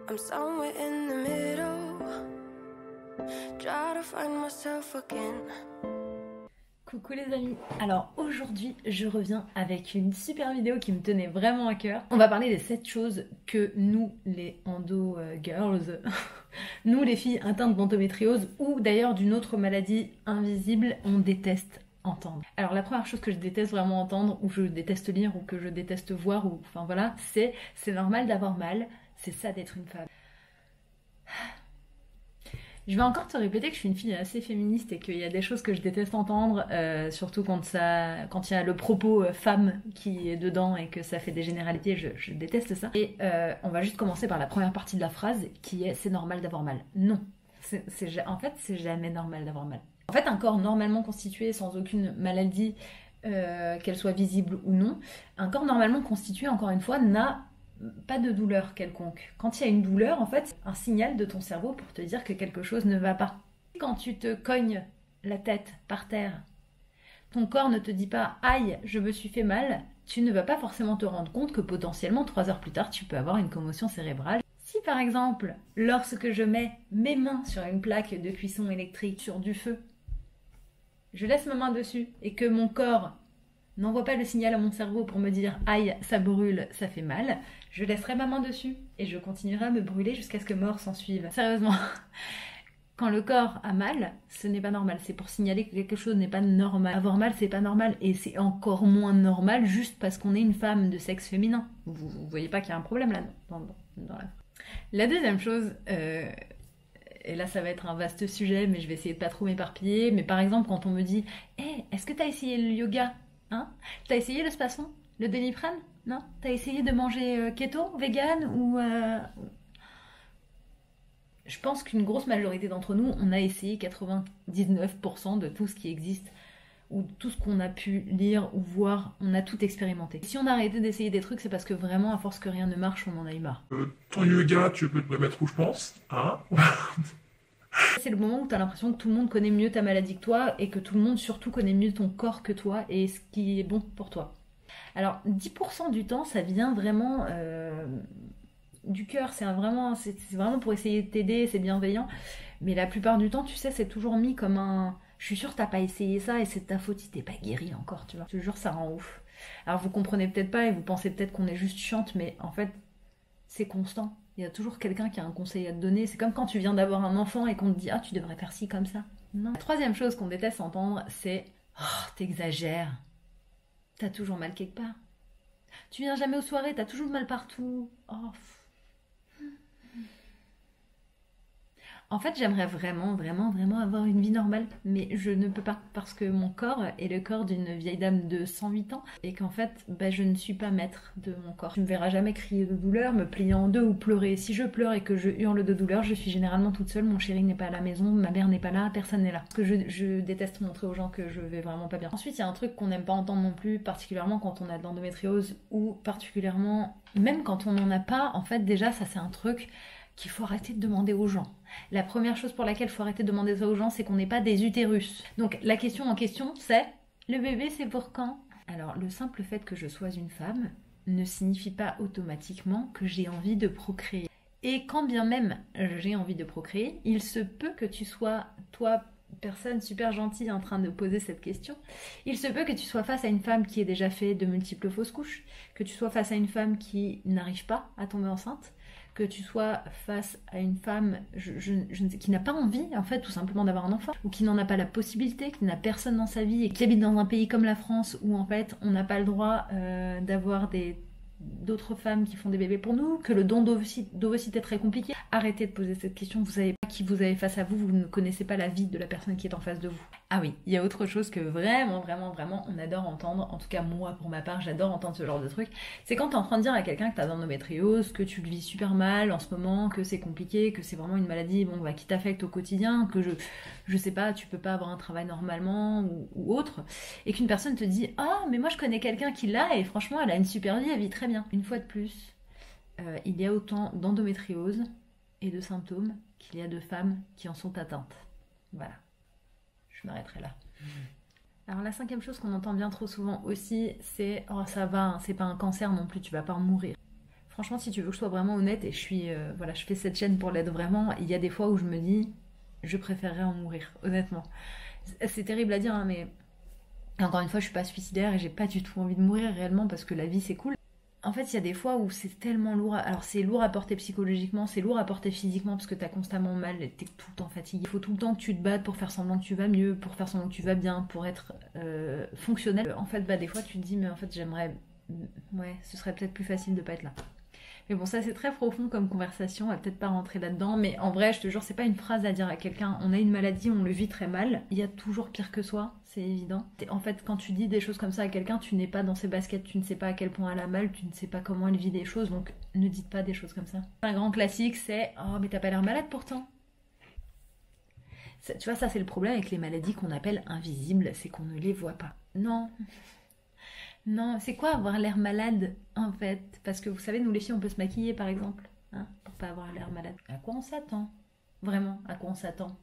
I'm somewhere in the middle, try to find myself again. Coucou les amis, alors aujourd'hui je reviens avec une super vidéo qui me tenait vraiment à cœur. On va parler des 7 choses que nous les endo girls, nous les filles atteintes d'endométriose ou d'ailleurs d'une autre maladie invisible, on déteste entendre. Alors la première chose que je déteste vraiment entendre, ou je déteste lire, ou que je déteste voir, ou enfin voilà, c'est normal d'avoir mal, c'est ça d'être une femme. Je vais encore te répéter que je suis une fille assez féministe et qu'il y a des choses que je déteste entendre, surtout quand il y a le propos femme qui est dedans et que ça fait des généralités, je déteste ça. Et on va juste commencer par la première partie de la phrase qui est « c'est normal d'avoir mal ». Non, en fait c'est jamais normal d'avoir mal. En fait un corps normalement constitué sans aucune maladie, qu'elle soit visible ou non, un corps normalement constitué encore une fois n'a pas de douleur quelconque. Quand il y a une douleur, en fait, c'est un signal de ton cerveau pour te dire que quelque chose ne va pas. Quand tu te cognes la tête par terre, ton corps ne te dit pas « aïe, je me suis fait mal », tu ne vas pas forcément te rendre compte que potentiellement 3 heures plus tard, tu peux avoir une commotion cérébrale. Si par exemple, lorsque je mets mes mains sur une plaque de cuisson électrique sur du feu, je laisse ma main dessus et que mon corps n'envoie pas le signal à mon cerveau pour me dire « aïe, ça brûle, ça fait mal », je laisserai ma main dessus et je continuerai à me brûler jusqu'à ce que mort s'en suive. Sérieusement, quand le corps a mal, ce n'est pas normal. C'est pour signaler que quelque chose n'est pas normal. Avoir mal, c'est pas normal et c'est encore moins normal juste parce qu'on est une femme de sexe féminin. Vous voyez pas qu'il y a un problème là La deuxième chose, et là ça va être un vaste sujet, mais je vais essayer de pas trop m'éparpiller, mais par exemple quand on me dit « hey, est-ce que t'as essayé le yoga ? Hein ? T'as essayé le spasson ? Le Doliprane ? Non ? T'as essayé de manger keto, vegan ou... Je pense qu'une grosse majorité d'entre nous, on a essayé 99% de tout ce qui existe, ou tout ce qu'on a pu lire ou voir, on a tout expérimenté. Si on a arrêté d'essayer des trucs, c'est parce que vraiment, à force que rien ne marche, on en a eu marre. Ton yoga, tu peux te le mettre où je pense, hein? C'est le moment où tu as l'impression que tout le monde connaît mieux ta maladie que toi et que tout le monde surtout connaît mieux ton corps que toi et ce qui est bon pour toi. Alors 10% du temps ça vient vraiment du cœur, c'est vraiment pour essayer de t'aider, c'est bienveillant, mais la plupart du temps tu sais c'est toujours mis comme un... Je suis sûre que t'as pas essayé ça et c'est de ta faute si t'es pas guérie encore, tu vois. Je te jure ça rend ouf. Alors vous comprenez peut-être pas et vous pensez peut-être qu'on est juste chiante, mais en fait c'est constant. Il y a toujours quelqu'un qui a un conseil à te donner. C'est comme quand tu viens d'avoir un enfant et qu'on te dit « Ah, tu devrais faire ci comme ça. » Non. La troisième chose qu'on déteste entendre, c'est « Oh, t'exagères. T'as toujours mal quelque part. Tu viens jamais aux soirées, t'as toujours mal partout. Oh, En fait, j'aimerais vraiment avoir une vie normale, mais je ne peux pas parce que mon corps est le corps d'une vieille dame de 108 ans et qu'en fait, je ne suis pas maître de mon corps. Tu me verras jamais crier de douleur, me plier en deux ou pleurer. Si je pleure et que je hurle de douleur, je suis généralement toute seule, mon chéri n'est pas à la maison, ma mère n'est pas là, personne n'est là. Parce que je déteste montrer aux gens que je vais vraiment pas bien. Ensuite, il y a un truc qu'on n'aime pas entendre non plus, particulièrement quand on a de l'endométriose ou particulièrement, même quand on n'en a pas, en fait déjà ça c'est un truc qu'il faut arrêter de demander aux gens. La première chose pour laquelle il faut arrêter de demander ça aux gens, c'est qu'on n'est pas des utérus. Donc la question en question, c'est « le bébé, c'est pour quand ?» Alors le simple fait que je sois une femme ne signifie pas automatiquement que j'ai envie de procréer. Et quand bien même j'ai envie de procréer, il se peut que tu sois, toi, personne super gentille en train de poser cette question, il se peut que tu sois face à une femme qui ait déjà fait de multiples fausses couches, que tu sois face à une femme qui n'arrive pas à tomber enceinte, que tu sois face à une femme qui n'a pas envie, en fait, tout simplement d'avoir un enfant, ou qui n'en a pas la possibilité, qui n'a personne dans sa vie, et qui habite dans un pays comme la France, où en fait, on n'a pas le droit d'avoir d'autres femmes qui font des bébés pour nous, que le don d'ovocyte est très compliqué. Arrêtez de poser cette question, vous savez pas qui vous avez face à vous, vous ne connaissez pas la vie de la personne qui est en face de vous. Ah oui, il y a autre chose que vraiment on adore entendre, en tout cas moi pour ma part j'adore entendre ce genre de truc, c'est quand t'es en train de dire à quelqu'un que t'as de l'endométriose, que tu le vis super mal en ce moment, que c'est compliqué, que c'est vraiment une maladie qui t'affecte au quotidien, que je sais pas, tu peux pas avoir un travail normalement ou autre, et qu'une personne te dit « Ah, mais moi je connais quelqu'un qui l'a et franchement elle a une super vie, elle vit très bien. » Une fois de plus, il y a autant d'endométriose et de symptômes qu'il y a de femmes qui en sont atteintes. Voilà. Je m'arrêterai là. Alors la 5e chose qu'on entend bien trop souvent aussi, c'est « Oh ça va, c'est pas un cancer non plus, tu vas pas en mourir. » Franchement, si tu veux que je sois vraiment honnête, et voilà, je fais cette chaîne pour l'être vraiment, il y a des fois où je me dis, je préférerais en mourir, honnêtement. C'est terrible à dire, hein, mais encore une fois, je suis pas suicidaire et j'ai pas du tout envie de mourir réellement parce que la vie c'est cool. En fait, il y a des fois où c'est tellement lourd. Alors, c'est lourd à porter psychologiquement, c'est lourd à porter physiquement parce que t'as constamment mal et t'es tout le temps fatigué. Il faut tout le temps que tu te battes pour faire semblant que tu vas mieux, pour faire semblant que tu vas bien, pour être fonctionnel. En fait, des fois, tu te dis, mais en fait, j'aimerais. Ouais, ce serait peut-être plus facile de pas être là. Mais bon, ça c'est très profond comme conversation, on va peut-être pas rentrer là-dedans, mais en vrai, je te jure, c'est pas une phrase à dire à quelqu'un. On a une maladie, on le vit très mal, il y a toujours pire que soi, c'est évident. En fait, quand tu dis des choses comme ça à quelqu'un, tu n'es pas dans ses baskets, tu ne sais pas à quel point elle a mal, tu ne sais pas comment elle vit les choses, donc ne dites pas des choses comme ça. Un grand classique, c'est « Oh, mais t'as pas l'air malade pourtant !» Tu vois, ça c'est le problème avec les maladies qu'on appelle invisibles, c'est qu'on ne les voit pas. Non. Non, c'est quoi avoir l'air malade en fait? Parce que vous savez, nous les filles, on peut se maquiller par exemple, hein, pour pas avoir l'air malade. À quoi on s'attend? Vraiment, à quoi on s'attend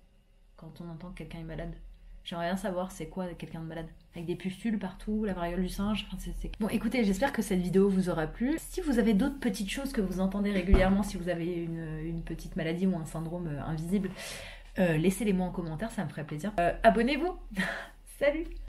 quand on entend que quelqu'un est malade? J'aimerais bien savoir c'est quoi quelqu'un de malade. Avec des pustules partout, la variole du singe, enfin Bon écoutez, j'espère que cette vidéo vous aura plu. Si vous avez d'autres petites choses que vous entendez régulièrement, si vous avez une petite maladie ou un syndrome invisible, laissez-les moi en commentaire, ça me ferait plaisir. Abonnez-vous. Salut.